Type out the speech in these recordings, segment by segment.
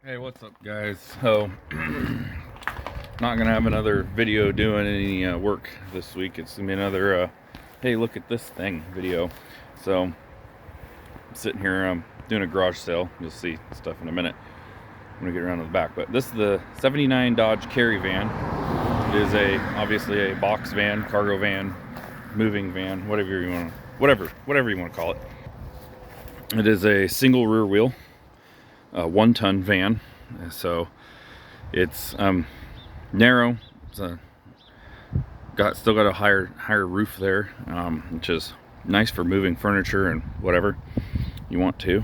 Hey, what's up, guys? So, not gonna have another video doing any work this week. It's gonna be another hey, look at this thing video. So, I'm sitting here doing a garage sale. You'll see stuff in a minute. I'm gonna get around to the back, but this is the '79 Dodge Kary van. It is obviously a box van, cargo van, moving van, whatever you want to call it. It is a single rear wheel, 1-ton van, so it's narrow. It's still got a higher roof there, which is nice for moving furniture and whatever you want to.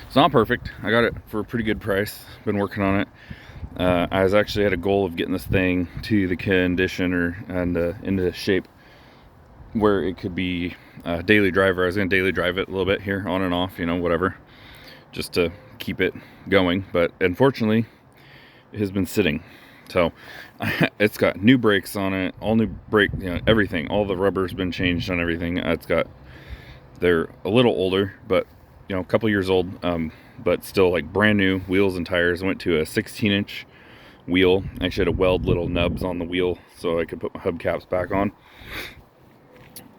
It's not perfect. I got it for a pretty good price. Been working on it. I actually had a goal of getting this thing to the condition and into shape where it could be a daily driver. I was gonna daily drive it a little bit here, on and off, whatever, just to keep it going. But unfortunately, it has been sitting. So it's got new brakes on it, all new brake, everything. All the rubber's been changed on everything. They're a little older, but a couple years old, but still like brand new wheels and tires. I went to a 16-inch wheel. I actually had to weld little nubs on the wheel so I could put my hubcaps back on,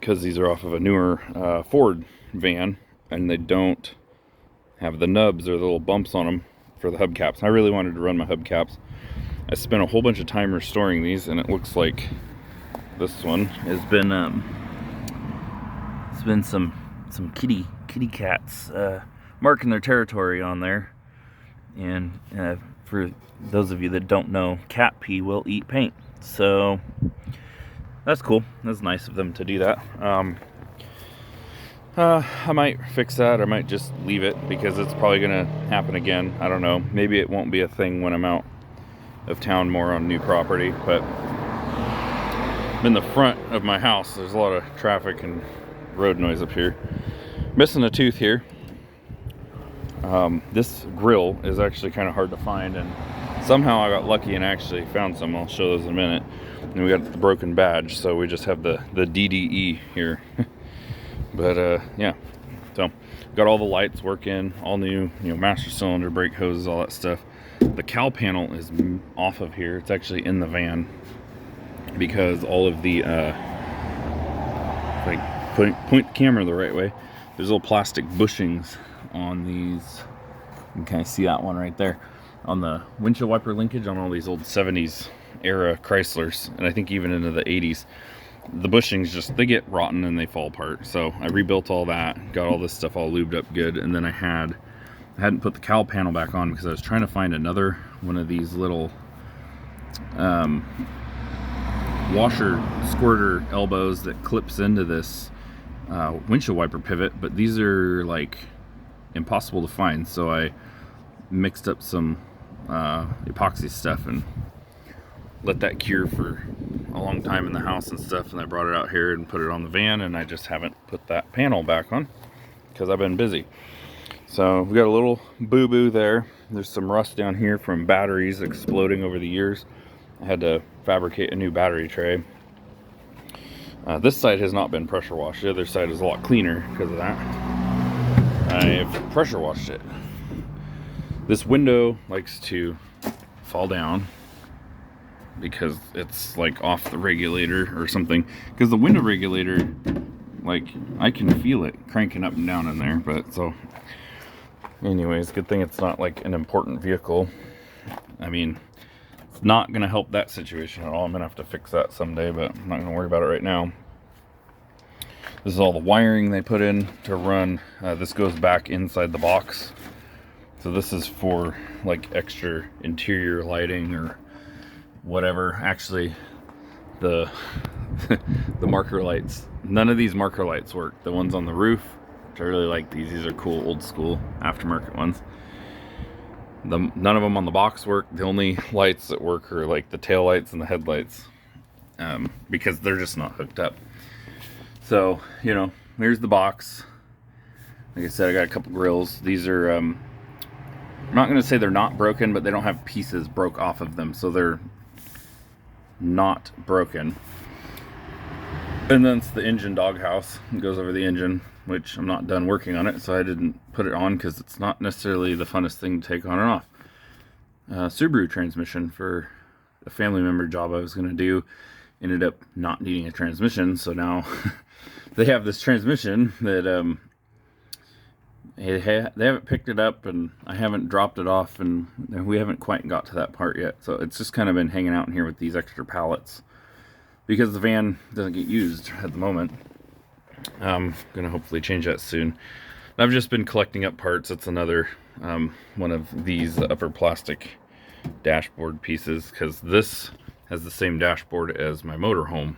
because these are off of a newer Ford van, and they don't have the nubs or the little bumps on them for the hubcaps. I really wanted to run my hubcaps. I spent a whole bunch of time restoring these, and it looks like this one has been it's been some kitty cats marking their territory on there. And for those of you that don't know, cat pee will eat paint, so that's cool. That's nice of them to do that. I might fix that. I might just leave it, because it's probably gonna happen again. I don't know. Maybe it won't be a thing when I'm out of town more on new property. But in the front of my house, there's a lot of traffic and road noise up here. Missing a tooth here. This grill is actually kind of hard to find, and somehow I got lucky and actually found some. I'll show those in a minute. And we got the broken badge, so we just have the DDE here. But yeah, so got all the lights working, all new, master cylinder, brake hoses, all that stuff. The cowl panel is off of here. It's actually in the van, because all of the point the camera the right way. There's little plastic bushings on these. You can kind of see that one right there on the windshield wiper linkage on all these old 70s era Chryslers, and I think even into the 80s. The bushings they get rotten and they fall apart. So I rebuilt all that, got all this stuff all lubed up good, and then I hadn't put the cowl panel back on because I was trying to find another one of these little washer squirter elbows that clips into this windshield wiper pivot, but these are like impossible to find. So I mixed up some epoxy stuff and let that cure for a long time in the house and stuff, and I brought it out here and put it on the van, and I just haven't put that panel back on because I've been busy. So we got a little boo-boo there. There's some rust down here from batteries exploding over the years. I had to fabricate a new battery tray. This side has not been pressure washed. The other side is a lot cleaner because of that. I've pressure washed it. This window likes to fall down because it's like off the regulator or something, because the window regulator, like, I can feel it cranking up and down in there. But so anyways, good thing it's not like an important vehicle. I mean, it's not gonna help that situation at all. I'm gonna have to fix that someday, but I'm not gonna worry about it right now. This is all the wiring they put in to run. This goes back inside the box, so this is for like extra interior lighting or whatever. Actually, the the marker lights, none of these marker lights work. The ones on the roof, which I really like, these are cool old school aftermarket ones. None of them on the box work. The only lights that work are like the tail lights and the headlights, because they're just not hooked up. So here's the box. Like I said, I got a couple grills. These are I'm not going to say they're not broken, but they don't have pieces broke off of them, so they're not broken. And then it's the engine doghouse. It goes over the engine, which I'm not done working on it, so I didn't put it on because it's not necessarily the funnest thing to take on and off. Subaru transmission for a family member job I was going to do. Ended up not needing a transmission, so now they have this transmission that they haven't picked it up, and I haven't dropped it off, and we haven't quite got to that part yet. So it's just kind of been hanging out in here with these extra pallets because the van doesn't get used at the moment. I'm gonna hopefully change that soon. I've just been collecting up parts. It's another one of these upper plastic dashboard pieces, because this has the same dashboard as my motorhome.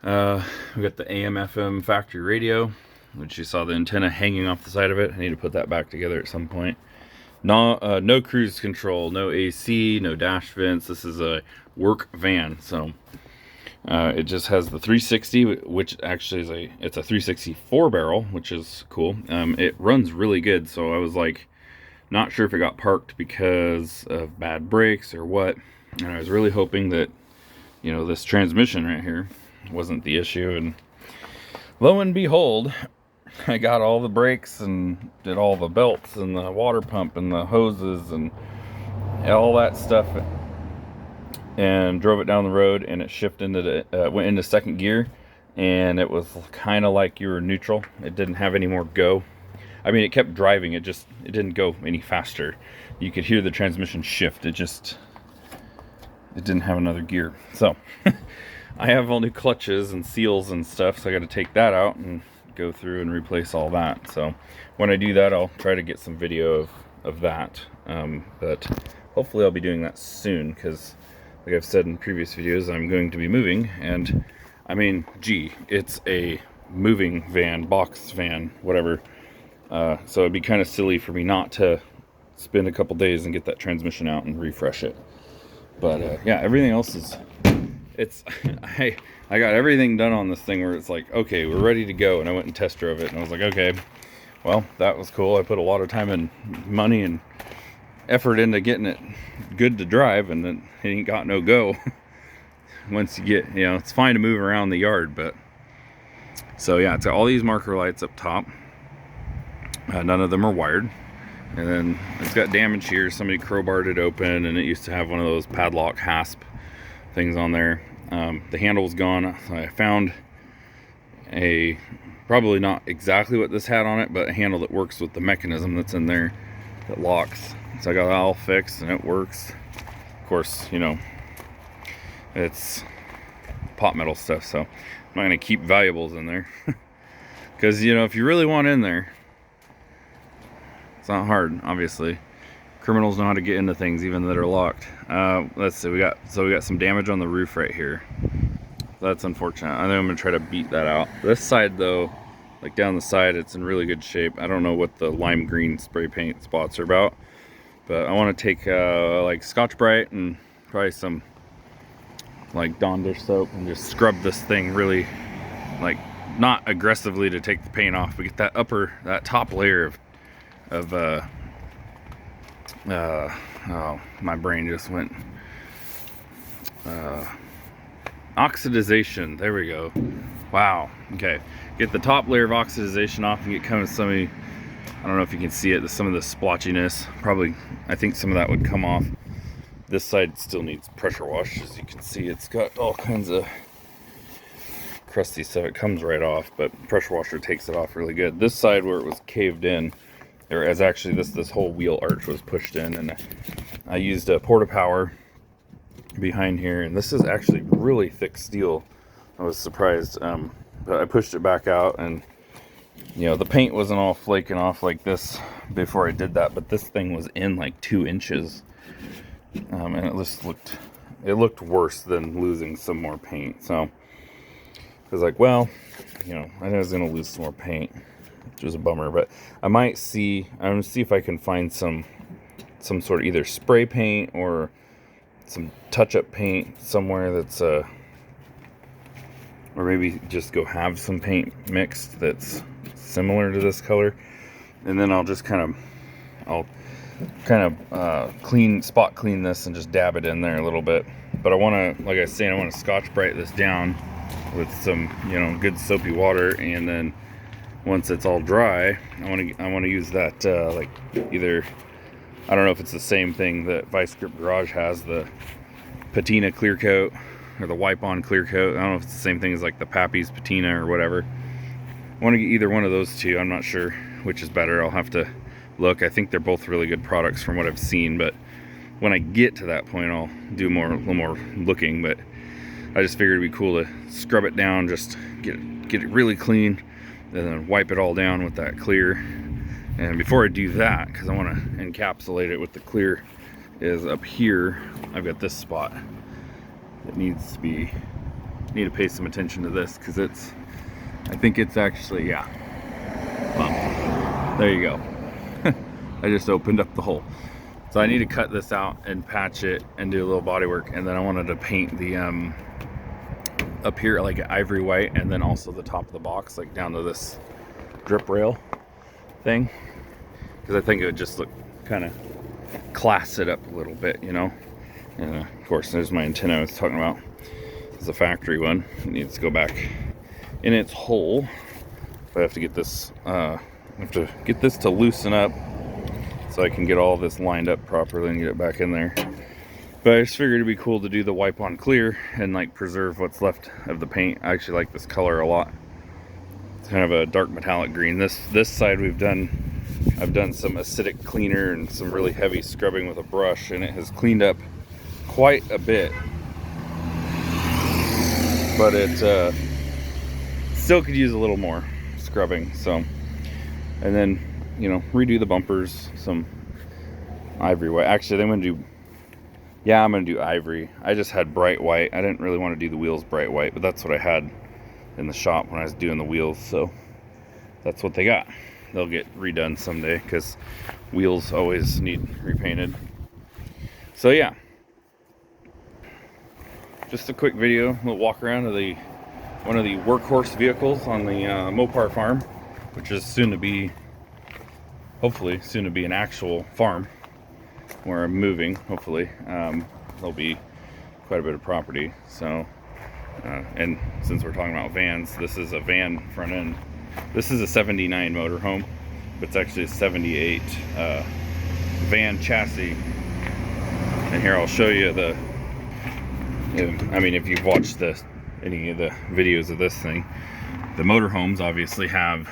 We got the AM/FM factory radio, which you saw the antenna hanging off the side of it. I need to put that back together at some point. No cruise control, no AC, no dash vents. This is a work van, so it just has the 360, which actually is it's a 360 4-barrel, which is cool. It runs really good, so I was like, not sure if it got parked because of bad brakes or what. And I was really hoping that, you know, this transmission right here wasn't the issue. And lo and behold, I got all the brakes and did all the belts and the water pump and the hoses and all that stuff, and drove it down the road, and it shifted into went into second gear, and it was kind of like you were neutral. It didn't have any more go. I mean, it kept driving, it didn't go any faster. You could hear the transmission shift. It didn't have another gear. So I have all new clutches and seals and stuff, so I got to take that out and go through and replace all that. So when I do that, I'll try to get some video of that. But hopefully I'll be doing that soon, because like I've said in previous videos, I'm going to be moving, and I mean, gee, it's a moving van, box van, whatever. So it'd be kind of silly for me not to spend a couple days and get that transmission out and refresh it. But yeah, everything else is, I got everything done on this thing where it's like, okay, we're ready to go. And I went and test drove it, and I was like, okay, well, that was cool. I put a lot of time and money and effort into getting it good to drive, and then it ain't got no go. Once you get, you know, it's fine to move around the yard, but so yeah, it's got all these marker lights up top. None of them are wired. And then it's got damage here. Somebody crowbarred it open, and it used to have one of those padlock hasp things on there. The handle was gone. I found probably not exactly what this had on it, but a handle that works with the mechanism that's in there that locks. So I got that all fixed, and it works. Of course, you know, it's pot metal stuff, so I'm not gonna keep valuables in there. Because, you know, if you really want in there, it's not hard, obviously. Criminals know how to get into things, even that are locked. Let's see, we got some damage on the roof right here. That's unfortunate. I think I'm gonna try to beat that out. This side though, like down the side, it's in really good shape. I don't know what the lime green spray paint spots are about, but I want to take like Scotch-Brite and probably some like Dawn dish soap and just scrub this thing really, like, not aggressively to take the paint off, but get that top layer of oh, my brain just went oxidization. There we go. Wow. Okay, get the top layer of oxidization off and get kind of some of, I don't know if you can see it, some of the splotchiness. Probably, I think some of that would come off. This side still needs pressure wash. As you can see, it's got all kinds of crusty stuff. It comes right off, but pressure washer takes it off really good. This side where it was caved in, there is actually this whole wheel arch was pushed in, and I used a Porta Power behind here, and this is actually really thick steel. I was surprised, but I pushed it back out, and you know, the paint wasn't all flaking off like this before I did that, but this thing was in like 2 inches, and it just looked worse than losing some more paint. So I was like, well, you know, I was gonna lose some more paint, which was a bummer, but I'm gonna see if I can find some sort of either spray paint or some touch-up paint somewhere that's or maybe just go have some paint mixed that's similar to this color, and then I'll kind of spot clean this and just dab it in there a little bit. But I want to, like I was saying, I want to Scotch-Brite this down with some, you know, good soapy water, and then once it's all dry, I want to use that like either, I don't know if it's the same thing that Vice Grip Garage has, the patina clear coat or the wipe on clear coat. I don't know if it's the same thing as like the Pappy's patina or whatever. I want to get either one of those two. I'm not sure which is better. I'll have to look. I think they're both really good products from what I've seen, but when I get to that point, I'll do a little more looking. But I just figured it'd be cool to scrub it down, just get it really clean, and then wipe it all down with that clear. And before I do that, because I want to encapsulate it with the clear, is up here I've got this spot that needs to pay some attention to this, because I think it's actually, yeah, bumped. There you go. I just opened up the hole. So I need to cut this out and patch it and do a little body work, and then I wanted to paint the up here like an ivory white, and then also the top of the box like down to this drip rail thing, because I think it would just look kind of class it up a little bit, you know. And of course there's my antenna I was talking about. It's a factory one. It needs to go back in its hole. But I have to get this to loosen up so I can get all this lined up properly and get it back in there. But I just figured it'd be cool to do the wipe on clear and like preserve what's left of the paint. I actually like this color a lot. It's kind of a dark metallic green. This side I've done some acidic cleaner and some really heavy scrubbing with a brush, and it has cleaned up quite a bit. But it still could use a little more scrubbing. So, and then, you know, redo the bumpers, some ivory white. Actually, I'm gonna do ivory. I just had bright white. I didn't really want to do the wheels bright white, but that's what I had in the shop when I was doing the wheels, so that's what they got. They'll get redone someday, because wheels always need repainted. So yeah, just a quick video. We'll walk around to one of the workhorse vehicles on the Mopar farm, which is hopefully soon to be an actual farm where I'm moving. Hopefully there'll be quite a bit of property. So and since we're talking about vans, this is a van front end. This is a 79 motorhome, but it's actually a 78 van chassis. And here I'll show you I mean, if you've watched any of the videos of this thing, the motorhomes obviously have,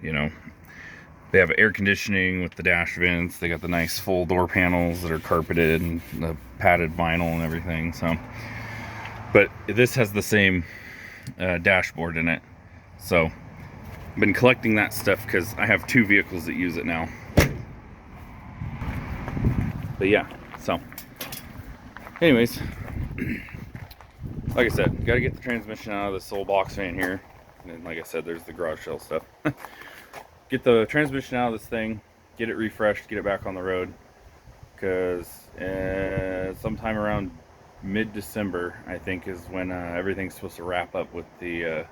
you know, they have air conditioning with the dash vents. They got the nice full door panels that are carpeted and the padded vinyl and everything. So, but this has the same dashboard in it. So I've been collecting that stuff because I have two vehicles that use it now. But yeah, so anyways, like I said, got to get the transmission out of this old box fan here. And then, like I said, there's the garage sale stuff. Get the transmission out of this thing, get it refreshed, get it back on the road. Because sometime around mid-December, I think, is when everything's supposed to wrap up with the,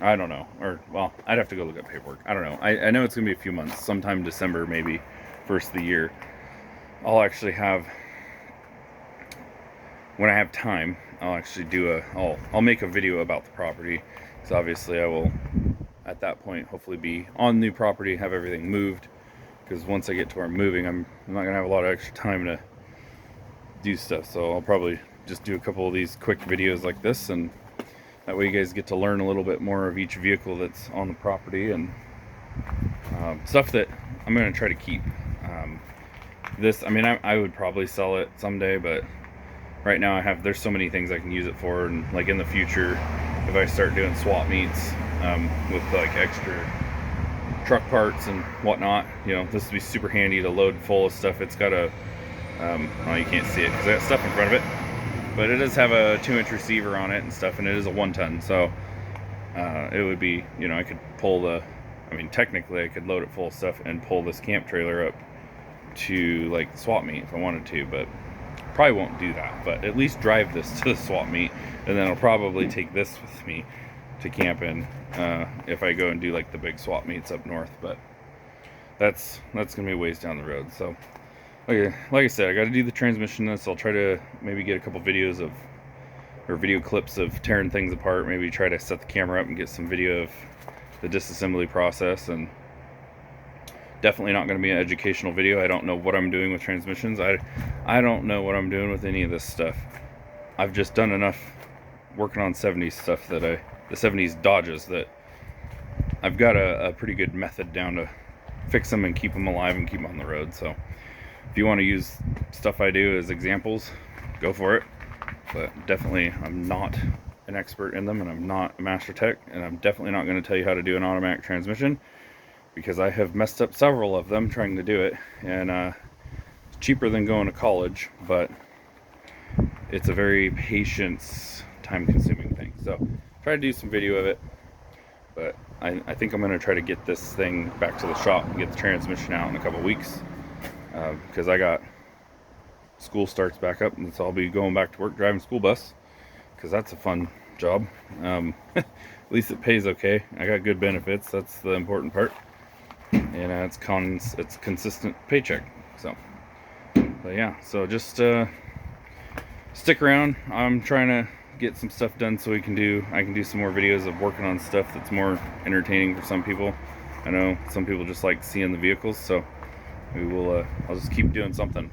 I don't know, or, well, I'd have to go look at paperwork. I don't know. I know it's going to be a few months, sometime December, maybe, first of the year. I'll actually have, when I have time, I'll actually I'll make a video about the property. So obviously I will, at that point, hopefully be on new property, have everything moved. Because once I get to where I'm moving, I'm not going to have a lot of extra time to do stuff. So I'll probably just do a couple of these quick videos like this, and that way you guys get to learn a little bit more of each vehicle that's on the property, and stuff that I'm going to try to keep. This, I mean, I would probably sell it someday, but right now there's so many things I can use it for. And like in the future, if I start doing swap meets with like extra truck parts and whatnot, you know, this would be super handy to load full of stuff. It's got a well, you can't see it because I got stuff in front of it, but it does have a 2-inch receiver on it and stuff, and it is a 1-ton. So it would be, you know, I could pull I mean, technically I could load it full of stuff and pull this camp trailer up to like swap meet if I wanted to, but probably won't do that. But at least drive this to the swap meet, and then I'll probably take this with me to camp in if I go and do like the big swap meets up north. But that's gonna be a ways down the road. So like I said, I got to do the transmission. I'll try to maybe get a couple videos of, or video clips of tearing things apart. Maybe try to set the camera up and get some video of the disassembly process. And definitely not going to be an educational video. I don't know what I'm doing with transmissions. I don't know what I'm doing with any of this stuff. I've just done enough working on 70s stuff that the 70s Dodges, that I've got a pretty good method down to fix them and keep them alive and keep them on the road. So if you want to use stuff I do as examples, go for it. But definitely I'm not an expert in them, and I'm not a master tech, and I'm definitely not going to tell you how to do an automatic transmission, because I have messed up several of them trying to do it. And it's cheaper than going to college, but it's a very patience, time consuming thing. So try to do some video of it. But I think I'm going to try to get this thing back to the shop and get the transmission out in a couple weeks, because I got school starts back up, and so I'll be going back to work driving school bus, because that's a fun job. At least it pays okay. I got good benefits. That's the important part. And it's consistent paycheck. So, but yeah, so just stick around. I'm trying to get some stuff done so I can do some more videos of working on stuff that's more entertaining for some people. I know some people just like seeing the vehicles, so we will I'll just keep doing something.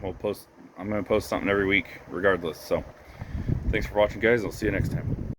I'm gonna post something every week regardless. So thanks for watching, guys. I'll see you next time.